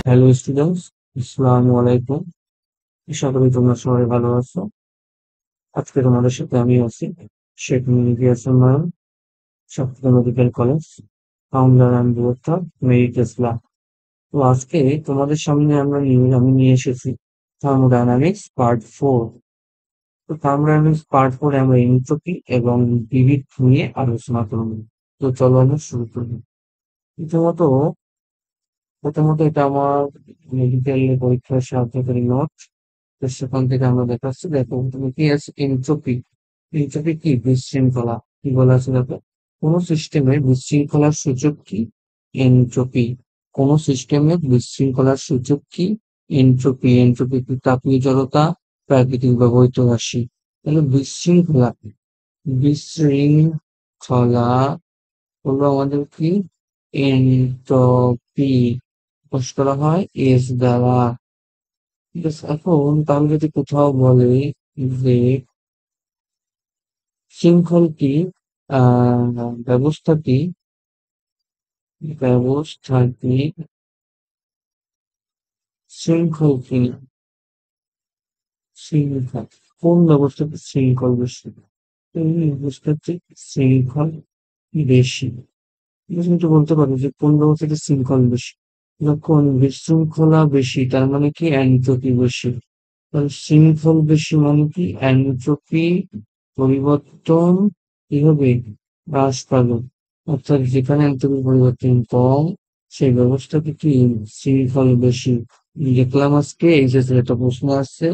Hello students, আসসালামু আলাইকুম। আশা করি তোমরা সবাই ভালো আছো। আজকে তোমাদের সাথে আমি আছি Sheikh Mujibur Rahman, Chittagong medical college, founder and director Merit Islam. তো আজকে তোমাদের সামনে আমি নিয়ে এসেছি থার্মোডায়নামিক্স পার্ট 4। তো থার্মোডায়নামিক্স পার্ট 4 আমরা এনট্রপি এবং ভিভিড নিয়ে আলোচনা করব। তো চলো আমরা শুরু করি। প্রথমত প্রথমত এটা আমার মেডিকেল পরীক্ষার সাহায্যকারী নোট। তো সেখান থেকে আমরা দেখাচ্ছি, দেখো তুমি কি আছে এনট্রপি। এনট্রপি কি? বিশৃঙ্খলা। কি বলা আছে দেখো, কোন সিস্টেমের বিশৃঙ্খলার সূচক কি? এনট্রপি। কোন সিস্টেমের বিশৃঙ্খলার সূচক কি? এনট্রপি। এনট্রপি কি? তাপীয় জড়তা, প্রাকৃতিক বা ভৌত রাশি। তাহলে বিশৃঙ্খলা, বিশৃঙ্খলা হলো আমাদের কি? এনট্রপি। প্রকাশ করা হয় এস দ্বারা। ঠিক আছে, এখন তাহলে যদি কোথাও বলে যে শৃঙ্খলটি ব্যবস্থাটি ব্যবস্থাটি শৃঙ্খল কিনা, শৃঙ্খল, কোন ব্যবস্থাটি শৃঙ্খল বেশি? এই ব্যবস্থাটি শৃঙ্খল বেশি। তুমি একটু বলতে পারো যে কোন ব্যবস্থাটি শৃঙ্খল বেশি? যখন বিশৃঙ্খলা বেশি তার মানে কি এনট্রপি বেশি। তাহলে শৃঙ্খল বেশি মানে কি এনট্রপি পরিবর্তন কি হবে? হ্রাস পাবে। অর্থাৎ যেখানে এনট্রপি পরিবর্তন কম সেই ব্যবস্থাটি কি শৃঙ্খল বেশি। দেখলাম আজকে এইচএসে একটা প্রশ্ন আসছে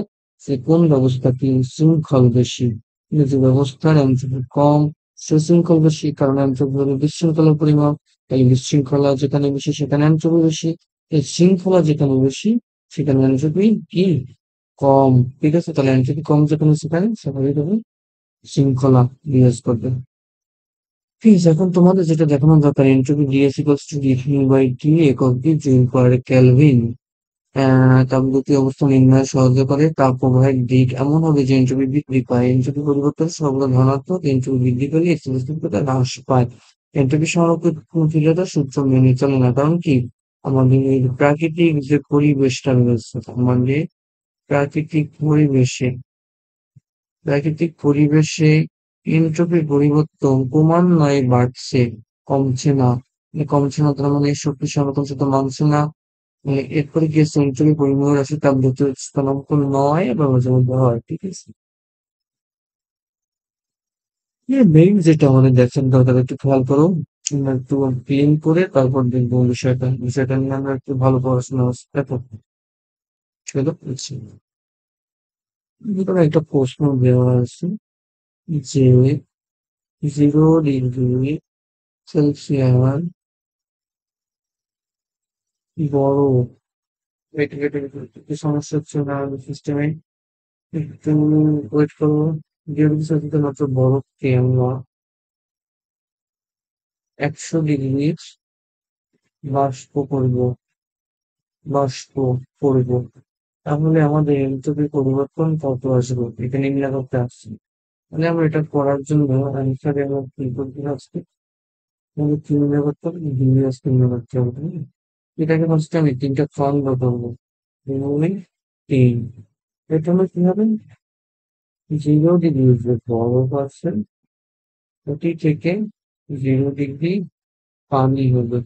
যে কোন ব্যবস্থাটি শৃঙ্খল বেশি। যে ব্যবস্থার এনট্রপি কম সে শৃঙ্খল বেশি, কারণ এনট্রপি হলো বিশৃঙ্খলার পরিমাপ। তাই বিশৃঙ্খলা যেখানে বেশি সেখানে এনট্রপি বেশি, এই শৃঙ্খলা যেখানে বেশি সেখানে এনট্রপি কি কম। ঠিক আছে, তাহলে এনট্রপি কম যেখানে সেখানে স্বাভাবিকভাবে শৃঙ্খলা বিরাজ করবে। ঠিক আছে, এখন তোমাদের যেটা দেখানো দরকার entropy DS equals to DQ by T একক কি জুল পার কেলভিন। তাপগতীয় অবস্থা নির্ণয় সহজে করে। তাপ প্রবাহের দিক এমন হবে যে এনট্রপি বৃদ্ধি পায়। এনট্রপি পরিবর্তন সর্বদা ধনাত্মক, এনট্রপি বৃদ্ধি পেলে স্থিতিস্থাপকতা হ্রাস পায়। এনট্রপি সংরক্ষণশীলতার সূত্র মেনে চলে না, কারণ কি আমাদের এই প্রাকৃতিক যে পরিবেশটা রয়েছে, আমাদের প্রাকৃতিক পরিবেশে প্রাকৃতিক পরিবেশে এনট্রপির পরিবর্তন ক্রমান্বয়ে বাড়ছে, কমছে না। কমছে না তার মানে শক্তি সংরক্ষণ মানছে না। এরপরে গিয়ে সেন্ট্রালি পরিবহন রাশি তাপগতীয় স্থানাঙ্ক নয় বা মাঝে মধ্যে হয়। ঠিক আছে, মেইন যেটা আমাদের দেখেন দরকার একটু খেয়াল করো। আমরা একটু ক্লিন করে তারপর দেখবো বিষয়টা নিয়ে আমরা একটু ভালো পড়াশোনা দেখো। চলো বুঝছি। এবার একটা প্রশ্ন দেওয়া আছে যে 0 ডিগ্রি সেলসিয়াস বড় কি সমস্যা হচ্ছে না সিস্টেমে? একটু ওয়েট করবো। 0 ডিগ্রি সেলসিয়াস মাত্র বরফকে আমরা 100 ডিগ্রি বাষ্প করব বাষ্প করব, তাহলে আমাদের এনট্রপি পরিবর্তন কত আসবে? এটা নির্ণয় করতে আসছে। মানে আমরা এটা করার জন্য অ্যান্সারে আমরা কি করতে আসছে, আমাদের কি নির্ণয় করতে হবে? ডিগ্রি নির্ণয় করতে হবে, তাই না? এটাকে ফার্স্টে আমি তিনটা খন্ড করবো। দুই, তিন। এটা হলো কি হবে? 0 ডিগ্রি যে বরফ আছে ওটি থেকে 0 ডিগ্রি পানি হবে।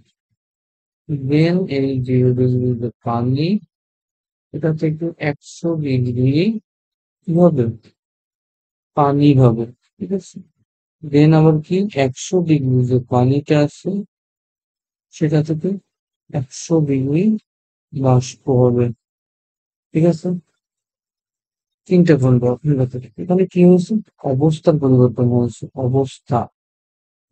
দেন এই 0 ডিগ্রি যে পানি এটা থেকে 100 ডিগ্রি কি হবে? পানি হবে। ঠিক আছে, দেন আবার কি 100 ডিগ্রি যে পানিটা আছে সেটা থেকে 100 ডিগ্রি বাষ্প হবে। ঠিক আছে, তিনটা ঘন্টা এখানে কি হয়েছে? অবস্থার পরিবর্তন হয়েছে, অবস্থা।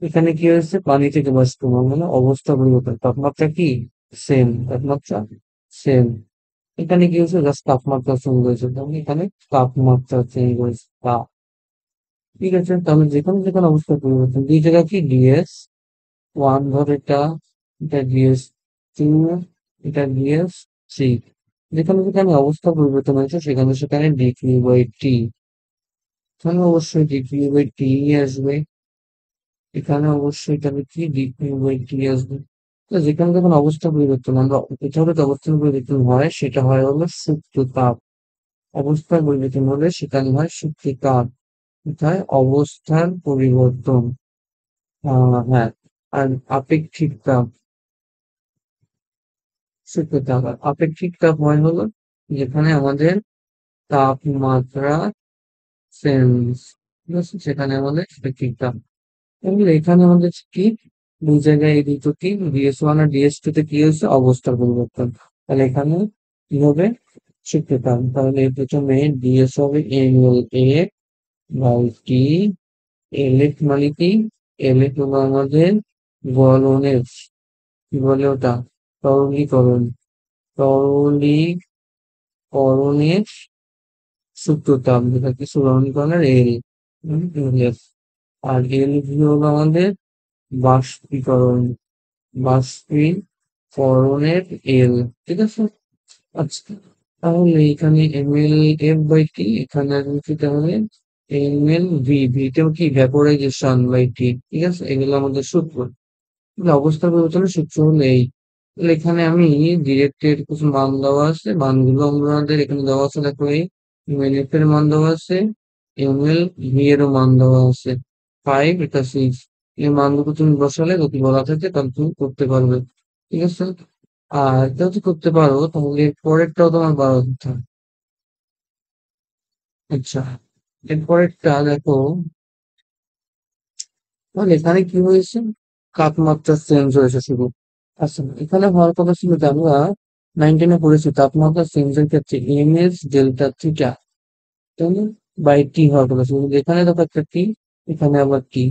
এখানে কি হয়েছে? পানি থেকে বাষ্পীভবন মানে অবস্থা পরিবর্তন। তাপমাত্রা কি সেম, তাপমাত্রা সেম। এখানে কি হয়েছে? জাস্ট তাপমাত্রা চেঞ্জ হয়েছে, তাহলে এখানে তাপমাত্রা চেঞ্জ হয়েছে তাপ। ঠিক আছে, তাহলে যেখানে যেখানে অবস্থা পরিবর্তন, দুই জায়গা কি ডিএস 1 ধর, এটা এটা ডিএস 2, এটা ডিএস 3। যেখানে যেখানে অবস্থা পরিবর্তন হয়েছে সেখানে সেখানে ডিকিউ বাই টি। এখানে অবশ্যই ডিকিউ বাই টি আসবে, এখানে অবশ্যই তাহলে কি ডিকিউ বাই টি আসবে। তো যেখানে যখন অবস্থা পরিবর্তন আমরা যথাযথ অবস্থান পরিবর্তন হয় সেটা হয় হলো সূক্ষ্মতাপ। অবস্থার পরিবর্তন হলে সেখানে হয় সূক্ষ্মতাপ। কোথায় অবস্থার পরিবর্তন। হ্যাঁ। আর আপেক্ষিক তাপ, সূক্ষ্মতাপ। আর আপেক্ষিক তাপ হয় হলো যেখানে আমাদের তাপমাত্রা চেঞ্জ, ঠিক আছে, সেখানে আমাদের আপেক্ষিক তাপ। এবং এখানে আমাদের কি দুই জায়গায় এই দুটো কি DS1 আর DS2 তে কি হয়েছে অবস্থার পরিবর্তন। তাহলে এখানে কি হবে শিখতে পারবো। তাহলে প্রথমে ডিএস হবে MLA বাই টি। এলএফ মানে কি? এলএফ হলো আমাদের গলনের, কি বলে ওটা, তরলীকরণ, তরলীকরণের সূত্রতাপ, যেটা কি তরলীকরণের এল। এলএফ। আর এল ভি হলো আমাদের বাষ্পীকরণ, বাষ্পীকরণের এল। ঠিক আছে। আচ্ছা, তাহলে এখানে MLF/T, এখানে আসবে কি তাহলে MLV, ভিটাও কি ভ্যাপোরাইজেশন বাই টি। ঠিক আছে, এগুলো আমাদের সূত্র। তাহলে অবস্থা পরিবর্তনের সূত্র হলো এই। তাহলে এখানে আমি ডিরেক্টের কিছু মান দেওয়া আছে, মানগুলো আমাদের এখানে দেওয়া আছে। দেখো এই MLF এর মান দেওয়া আছে, MLV এরও মান দেওয়া আছে, 5, এটা 6। এই মানগুলো তুমি বসালে যদি বলা থাকে তাহলে তুমি করতে পারবে। ঠিক আছে। আর এটা যদি করতে পারো তাহলে এর পরেরটাও তোমার পারা কথা। আচ্ছা, এর পরেরটা দেখো, তাহলে এখানে কি হয়েছে, তাপমাত্রা চেঞ্জ হয়েছে শুধু। আচ্ছা, এখানে হওয়ার কথা ছিল যে আমরা 19-এ পড়েছি তাপমাত্রা চেঞ্জের ক্ষেত্রে এমএস ডেল্টা থিটা, তাই না, বাই টি হওয়ার কথা ছিল। কিন্তু এখানে দেখো একটা টি, এখানে আবার টি।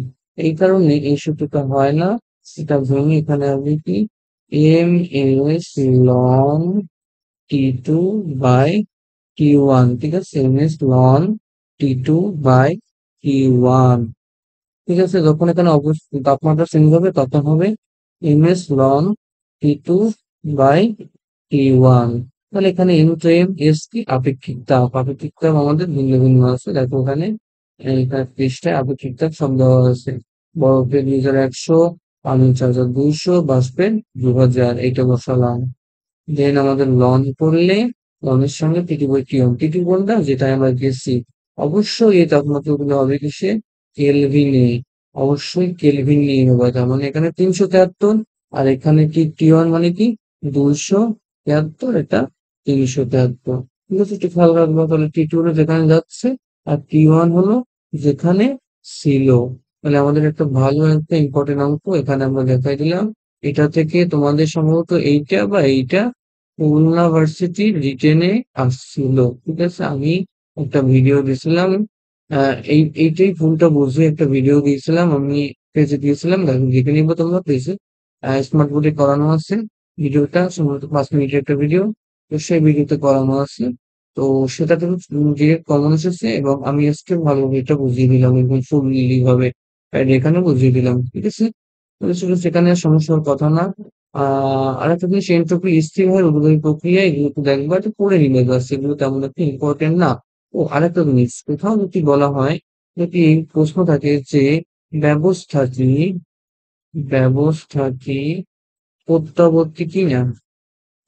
এই কারণে এই সূত্রটা হয় না। সেটা ভেঙে এখানে হবে কি M S long T2 by T1। ঠিক আছে, MS loan T2 by T1। ঠিক আছে, যখন এখানে তাপমাত্রা চেঞ্জ হবে তখন হবে MS loan T2 by T1। তাহলে এখানে এম তো এম, এস কি আপেক্ষিক তাপ। আপেক্ষিক তাপ আমাদের ভিন্ন ভিন্ন আছে, দেখো এখানে এখানে পৃষ্ঠায় আপেক্ষিক তাপ সব দেওয়া আছে। বরফের 2100, পানি 4200, বাষ্পের 2000, এইটা বসালাম। দেন আমাদের লন করলে লনের সঙ্গে টিটি বই টিয়ন, টিটি কোনটা যেটা আমরা গেছি। অবশ্যই এই তাপমাত্রা গুলো হবে কিসে, কেলভিনে। অবশ্যই কেলভিন নিয়ে নেবো। তার মানে এখানে 373, আর এখানে কি টিওয়ান মানে কি 273, এটা 373। ঠিক আছে, একটু খেয়াল রাখবো। তাহলে T2 হলো যেখানে যাচ্ছে, আর T1 হলো যেখানে ছিল। তাহলে আমাদের একটা ভালো একটা ইম্পর্টেন্ট অঙ্ক এখানে আমরা দেখাই দিলাম। এটা থেকে তোমাদের সম্ভবত এইটা বা এইটা খুলনা ভার্সিটির রিটেনে আসছিল। ঠিক আছে, আমি একটা ভিডিও দিয়েছিলাম, এইটাই ভুলটা বুঝে একটা ভিডিও দিয়েছিলাম আমি, পেজে দিয়েছিলাম, দেখো দেখে নিবো তোমরা পেজে। স্মার্ট বোর্ডে করানো আছে ভিডিওটা, সম্ভবত 5 মিনিটের একটা ভিডিও। তো সেই ভিডিওতে করানো আছে। তো সেটা থেকে ডিরেক্ট কমন এসেছে, এবং আমি আজকে ভালোভাবে এটা বুঝিয়ে দিলাম একদম ফুললি ভাবে। এখানে বুঝিয়ে দিলাম। ঠিক আছে, তাহলে সেখানে আর সমস্যার কথা না। আরেকটা জিনিস, এন্ট্রপি স্থির হয় উদ্গামী প্রক্রিয়া, এগুলো তো দেখবা, এটা পড়ে নিবে বাস, এগুলো তেমন একটা ইম্পর্টেন্ট না। ও আরেকটা জিনিস, কোথাও যদি বলা হয়, যদি এই প্রশ্ন থাকে যে ব্যবস্থাটি ব্যবস্থাটি প্রত্যাবর্তী কিনা,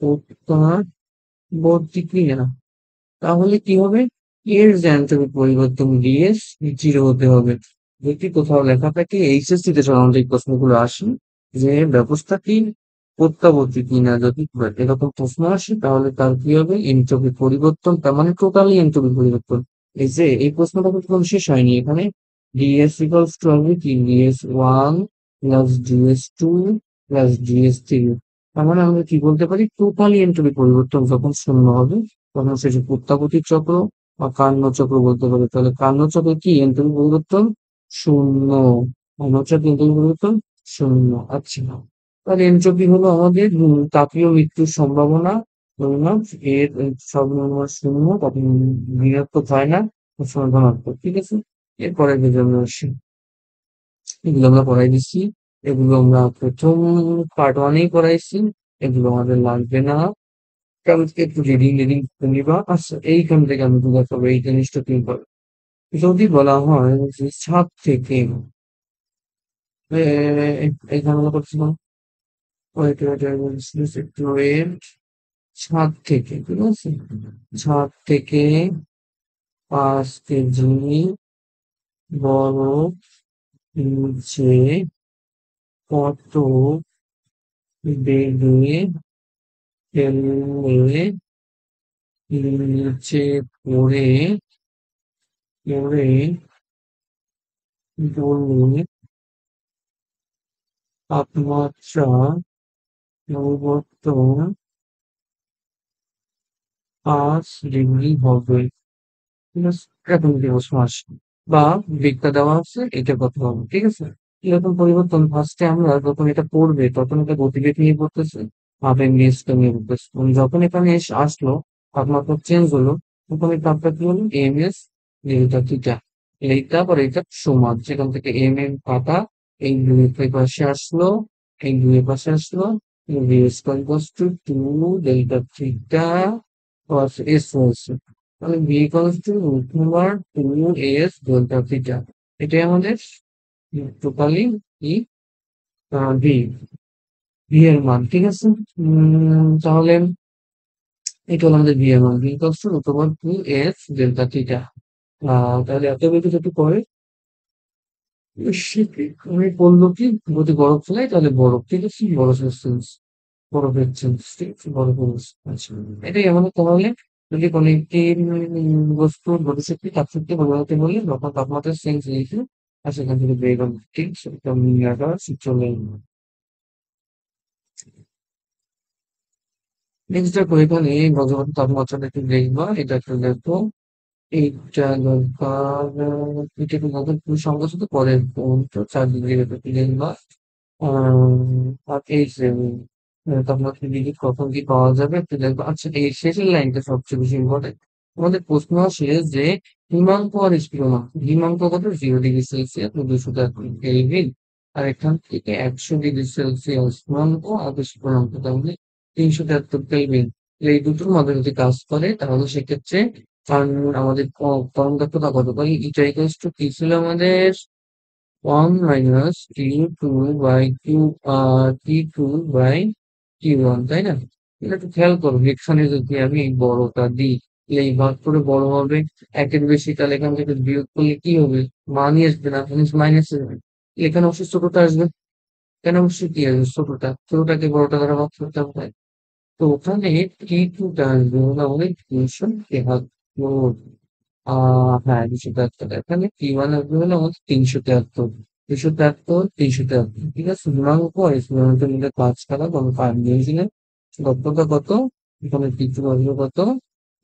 প্রত্যাবর্তী কিনা, তাহলে কি হবে, এর যে এন্ট্রপি পরিবর্তন ডিএস 0 হতে হবে। যদি কোথাও লেখা থাকে এইচএসসি তে সাধারণত এই প্রশ্নগুলো আসে যে ব্যবস্থাটি প্রত্যাবর্তী কিনা, যদি এরকম প্রশ্ন আসে তাহলে তার কি হবে এন্ট্রপি পরিবর্তন, তার মানে টোটালি এন্ট্রপি পরিবর্তন। এই যে এই প্রশ্নটা কিন্তু শেষ হয়নি এখানে। ডিএস ইকুয়ালস টু হবে কি DS1 plus DS2 plus DS3। তার মানে আমরা কি বলতে পারি, টোটালি এন্ট্রপি পরিবর্তন যখন শূন্য হবে তখন সেটি প্রত্যাবর্তী চক্র বা কার্নোট চক্র বলতে পারে। তাহলে কার্নোট চক্রে কি এন্ট্রপি পরিবর্তন শূন্য, কার্নোট চক্রে এন্ট্রপি পরিবর্তন শূন্য। আচ্ছা, তাহলে এনট্রপি হলো আমাদের তাপীয় মৃত্যুর সম্ভাবনা, পরিমাপ। এর সর্বনিম্ন শূন্য, কখন ঋণাত্মক হয় না, সবসময় ধনাত্মক। ঠিক আছে, এরপরে জন্য আসি, এগুলো আমরা পড়াই দিচ্ছি। এগুলো আমরা প্রথম পার্ট 1-এই পড়াইছি। এগুলো আমাদের লাগবে না, কারণ একটু রিডিং রিডিং নিবা। আচ্ছা, এইখান থেকে আমি দেখাবো এই জিনিসটা তুমি পারো। যদি বলা হয় যে ছাদ থেকে, এখানে আমরা করছিলাম ওয়েট ওয়েট ওয়েট একটু ওয়েট। ছাদ থেকে, ঠিক আছে? ছাদ থেকে 5 কেজি বরফ নিচে কত বেগে ফেললে নিচে পড়ে পড়ে গলে তাপমাত্রা পরিবর্তন 5 ডিগ্রি হবে। ঠিক আছে? এরকম কি প্রশ্ন আসে। বা দিকটা দেওয়া আছে, এটা কত হবে, ঠিক আছে? এরকম পরিবর্তন ফার্স্টে আমরা যখন এটা পড়বে তখন এটা গতিবেগ নিয়ে পড়তেছে, আবেগ নিউজটা নিয়ে পড়তেছে। যখন এখানে এসে আসলো, তাপমাত্রা চেঞ্জ হলো, তখন এই তাপটা কি হলো? M S delta theta. এইটা আবার এটা সমান, সেখান থেকে এম এম কাটা, এই দুই পাশে আসলো, এই দুই পাশে আসলো, V square equals to 2 delta theta cos S হয়েছে। তাহলে V equals to root over 2 S delta theta. এটাই আমাদের টোটালি কি ভি ভি এর মান, ঠিক আছে? তাহলে এটা হলো আমাদের ভি এর মান, V equals to root over 2 S delta theta. তাহলে এত বেশি যদি পড়ে সেটি আমি বললো কি, যদি বরফ ফেলাই তাহলে বরফ, ঠিক আছে? বরফের সেন্স, বরফের চেঞ্জ, ঠিক আছে? বরফের আচ্ছা, এটাই আমাদের তাহলে যদি কোনো একটি বস্তুর গতিশক্তি তাপশক্তি পরিবর্তন বলি তখন তাপমাত্রার চেঞ্জ লিখি, আর সেখান থেকে বের হবে, ঠিক সেটা নির্ণয় করা চলে। নেক্সট দেখো এখানে বজ্রপাত তাপমাত্রাটা একটু দেখবা, এটা একটু দেখো। এইটা দরকার, এটা একটু দেখো, তুমি সংখ্যা পরের পর্যন্ত 4 ডিগ্রি দেখবা। আর এই যে তাপমাত্রা ডিগ্রি কখন কি পাওয়া যাবে একটু দেখবো। আচ্ছা, এই শেষের লাইনটা সবচেয়ে বেশি ইম্পর্টেন্ট। আমাদের প্রশ্ন আসে যে হিমাঙ্ক আর স্ফুটনাঙ্ক, হিমাঙ্ক কত? 0 ডিগ্রি সেলসিয়াস, 273 কেলভিন। আর এখান থেকে 100 ডিগ্রি সেলসিয়াস হিমাঙ্ক আর স্ফুটনাঙ্ক, তাহলে 373 কেলভিন। এই দুটোর মধ্যে যদি কাজ করে তাহলে সেক্ষেত্রে কারণ আমাদের তরঙ্গ দক্ষতা কত পাই? ইটা ইকুয়ালস টু কি ছিল আমাদের? 1 - T2 by Q, T2 by Q1, তাই না? এটা একটু খেয়াল করো, এখানে যদি আমি এই বড়টা দিই, তাহলে এই ভাগ করে বড় হবে, একের বেশি, তাহলে এখান থেকে বিয়োগ করলে কি হবে? মানই আসবে না, মাইনাস আসবে। এখানে অবশ্যই ছোটটা আসবে, কেন? অবশ্যই কি আসবে? ছোটটা, ছোটটাকে বড়টা দ্বারা ভাগ করতে হবে। তো ওখানে T2টা আসবে হলো আমাদের 273। হ্যাঁ, 273। এখানে T1 আসবে হলো আমাদের 373। 273, 373, ঠিক আছে? গুণাঙ্ক আর স্ফুটনাঙ্ক মিলে 5 দ্বারা কোনো 5 দিয়েছিলেন। দক্ষতা কত? এখানে T2 আসবে কত?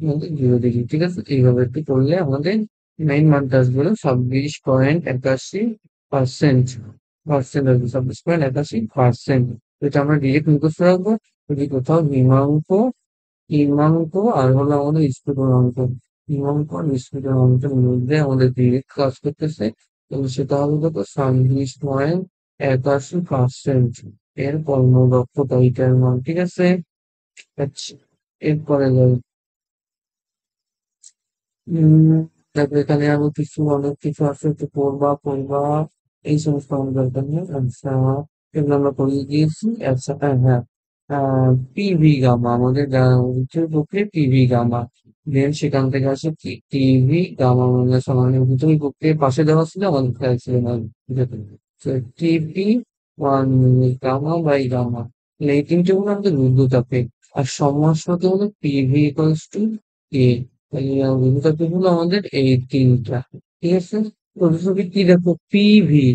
আমাদের 0 ডিগ্রি, ঠিক আছে? এইভাবে একটু করলে আমাদের মেইন মানটা আসবে হলো 26.81%। পার্সেন্ট আসবে 26.81%। এটা আমরা ডিরেক্ট মুখস্থ রাখবো। যদি কোথাও হিমাঙ্ক আর হলো আমাদের স্ফুটনাঙ্ক, হিমাঙ্ক আর স্ফুটনাঙ্কের মধ্যে আমাদের ডিরেক্ট কাজ করতেছে, এবং সেটা হবে কত? 26.81%। এর কর্মদক্ষতা এটার মান, ঠিক আছে? আচ্ছা, এরপরে যাই। উম তারপরে এখানে আরো কিছু অনেক কিছু আছে, একটু পড়বা এই সমস্ত আমাদের দরকার নেই। আচ্ছা, এগুলো আমরা পড়িয়ে দিয়েছি। আচ্ছা, হ্যাঁ, পিভি গামা আমাদের উচ্চের পক্ষে পিভি গামা, দেন সেখান থেকে আসে কি টিভি গামা, মানে সমানের ভিতরে পক্ষে পাশে দেওয়া ছিল, আমাদের খেয়াল ছিল না। TV one gamma by gamma, এই তিনটে হলো আমাদের বিদ্যুৎ তাপে। আর সমস্যাতে হলো পিভি ইকুয়ালস টু এ, বিভূতাত্ত্ব হলো আমাদের এই তিনটা, ঠিক আছে? তো ছবি কি দেখো, পিভি,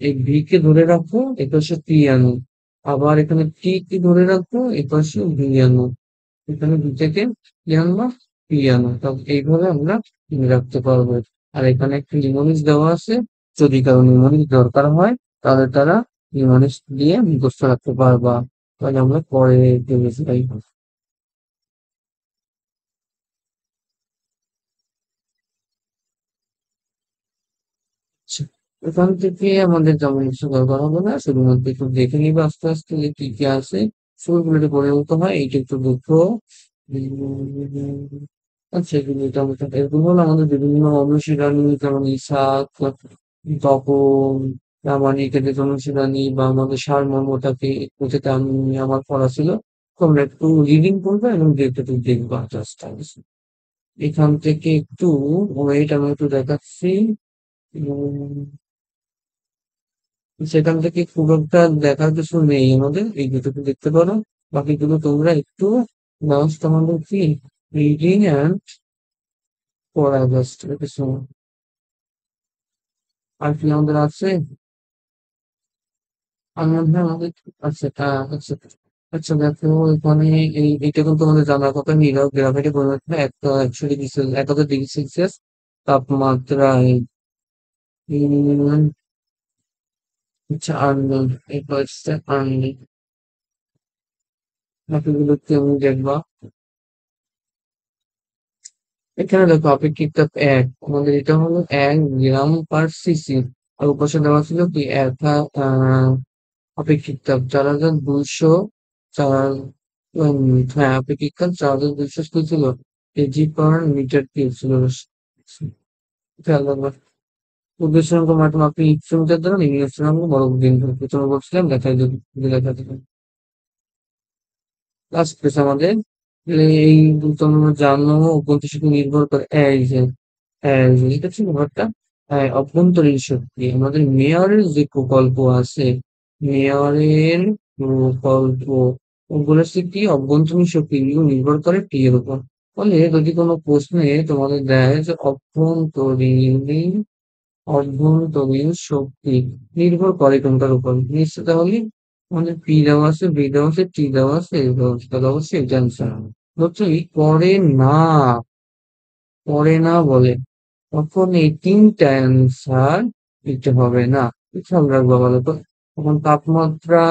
এই ভি কে ধরে রাখো, এটা হচ্ছে পি আনো। আবার এখানে টি কে ধরে রাখো, এটা হচ্ছে ভি আনো। এখানে দুটাকে কি আনবা? পি আনো। তাহলে এইভাবে আমরা মনে রাখতে পারবো। আর এখানে একটা নিমোনিক্স দেওয়া আছে, যদি কারো নিমোনিক্স দরকার হয় তাহলে তারা নিমোনিক্স দিয়ে মুখস্থ রাখতে পারবা। তাহলে আমরা পরে দেখে আচ্ছা, এখান থেকে আমাদের তেমন কিছু দরকার হবে না, শুধুমাত্র একটু দেখে নিবে আস্তে আস্তে যে কি কি আছে, শুরুগুলো একটু পরিণত হয়, এইটা একটু দেখো। আচ্ছা, এগুলো এটা এগুলো হলো আমাদের বিভিন্ন অনুশীলনী, যেমন ইসাক, তপন, প্রামাণিক এদের অনুশীলনী বা আমাদের সারমর্মটাকে বুঝতে আমি আমার পড়া ছিল। তোমরা একটু রিডিং করবে এবং দেখতে একটু দেখবা জাস্ট এখান থেকে একটু ওয়েট আমি একটু দেখাচ্ছি। উম, সেখান থেকে খুব একটা দেখার কিছু নেই আমাদের, এই দুটোকে দেখতে পারো। বাকিগুলো তোমরা একটু জাস্ট আমাদের কি রিডিং অ্যান্ড পড়া জাস্ট কিছু। আর কি আমাদের আছে? আর মধ্যে আমাদের আচ্ছা আচ্ছা আচ্ছা দেখো এখানে এইটা কিন্তু আমাদের জানার কথা গ্রাফিটি পরিমাত্রা 1,100 ডিগ্রি সেলসিয়াস তাপমাত্রায়। আচ্ছা আর নেই, এরপর হচ্ছে আর নেই। বাকিগুলোতে আমি দেখবা। এখানে দেখো আপেক্ষিক তাপ 1, আমাদের এটা হলো 1 গ্রাম/সিসি। আর ওপাশে দেওয়া ছিল কি আপেক্ষিক তাপ 4,200 হ্যাঁ আপেক্ষিক তাপ 4,200 কি ছিল, কেজি/মিটার কিউব ছিল। খেয়াল রাখবা। উদ্দেশ্য মাধ্যম আপনি ইচ্ছামিটার দ্বারা নিম্ন স্থানাঙ্ক বড় দিন প্রথমে বলছিলাম দেখাই লেখা থাকে। লাস্ট পেজ আমাদের এই তোমরা জানো অভ্যন্তরীণ শক্তি নির্ভর করে এটা ছিল ব্যাপারটা। অভ্যন্তরীণ শক্তি আমাদের মেয়রের যে প্রকল্প আছে, মেয়রের প্রকল্প ওগুলো কি অভ্যন্তরীণ শক্তি এগুলো নির্ভর করে টি এর উপর। ফলে যদি কোনো প্রশ্নে তোমাদের দেয় যে অভ্যন্তরীণ শক্তি নির্ভর করে কোনটার উপর, নিশ্চয় তাহলে আমাদের পি দেওয়া আছে, বি দেওয়া আছে, টি দেওয়া আছে, এ দেওয়া আছে, তাহলে অবশ্যই এটা অ্যান্সার যতই না পড়ে না বলে তখন এই তিনটা অ্যান্সার দিতে হবে না। খেয়াল রাখবো ভালো তো। তখন তাপমাত্রা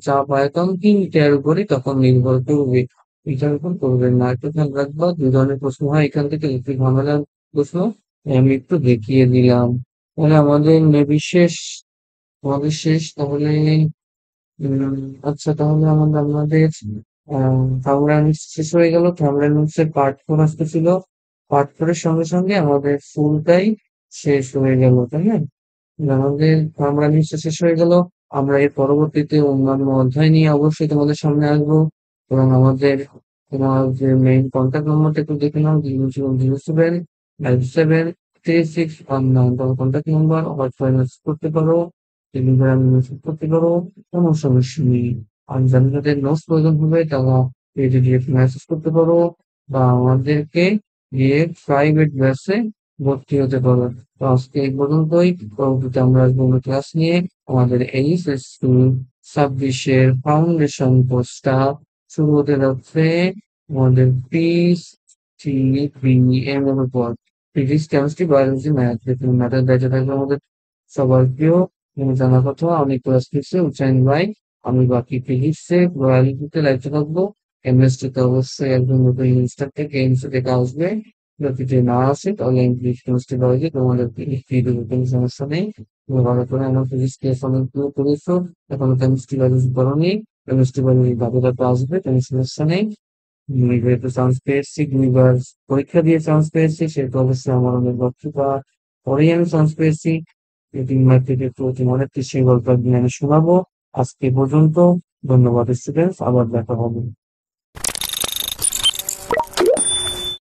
চাপ আয়তন তিনটার উপরে তখন নির্ভর করবে, এটার উপর করবে না। একটু খেয়াল রাখবো, দুই ধরনের প্রশ্ন হয় এখান থেকে, একটু ঝামেলার প্রশ্ন আমি একটু দেখিয়ে দিলাম। তাহলে আমাদের শেষ তাহলে। আচ্ছা তাহলে আমাদের থার্মোডাইনামিক্স শেষ হয়ে গেল। থার্মোডাইনামিক্স এর পার্ট 4 আসতেছিল, পার্ট 4 এর সঙ্গে সঙ্গে আমাদের ফুলটাই শেষ হয়ে গেল, তাই না? আমাদের থার্মোডাইনামিক্স শেষ হয়ে গেল। আমরা এর পরবর্তীতে অন্যান্য অধ্যায় নিয়ে অবশ্যই তোমাদের সামনে আসবো। এবং তোমার যে মেইন কন্ট্যাক্ট নম্বরটা একটু দেখে নাও, 007573619, তোমার কন্ট্যাক্ট নম্বর হোয়াটসঅ্যাপে মেসেজ করতে পারো, টেলিগ্রামে মেসেজ করতে পারো, কোনো সমস্যা নেই। আর যাদের নোটস প্রয়োজন হবে তারা পিডিএফ মেসেজ করতে পারো বা আমাদেরকে গিয়ে প্রাইভেট ব্যাচে ভর্তি হতে পারো। তো আজকে এই পর্যন্তই। পরবর্তীতে আমরা আসবো অন্য ক্লাস নিয়ে। আমাদের এইচএসসি 26-এর ফাউন্ডেশন কোর্সটা শুরু হতে যাচ্ছে আমাদের PCBM এর উপর। ফিজিক্স, কেমিস্ট্রি, বায়োলজি, ম্যাথ ম্যাথের দায়িত্বে থাকবে আমাদের সবার প্রিয় এবং জানার কথা অনেক ক্লাস ফিক্সে উচ্চারণ ভাই। আমি বাকি ফিজিক্সে বায়োলজিতে দায়িত্ব থাকবো। কেমিস্ট্রিতে অবশ্যই একজন নতুন ইনস্টার থেকে এমসি থেকে আসবে। যদি না আসে তাহলে ইংলিশ, কেমিস্ট্রি, বায়োলজি তোমাদের ফ্রি দেবো, কোনো সমস্যা নেই। তুমি ভালো করে আমার ফিজিক্স ক্লাস অনেকগুলো করেছো, এখন কেমিস্ট্রি বায়োলজি করোনি। কেমিস্ট্রি বায়োলজি ধাপে ধাপে আসবে, কোনো সমস্যা নেই। যেহেতু চান্স পেয়েছি, 2 বার পরীক্ষা দিয়ে চান্স পেয়েছি, সেহেতু অবশ্যই আমার অনেক দক্ষতা পরেই আমি চান্স পেয়েছি। এই 3 মাস থেকে প্রতি অনেক সেই গল্প একদিন আমি শোনাবো। আজকে পর্যন্ত ধন্যবাদ স্টুডেন্টস, আবার দেখা হবে।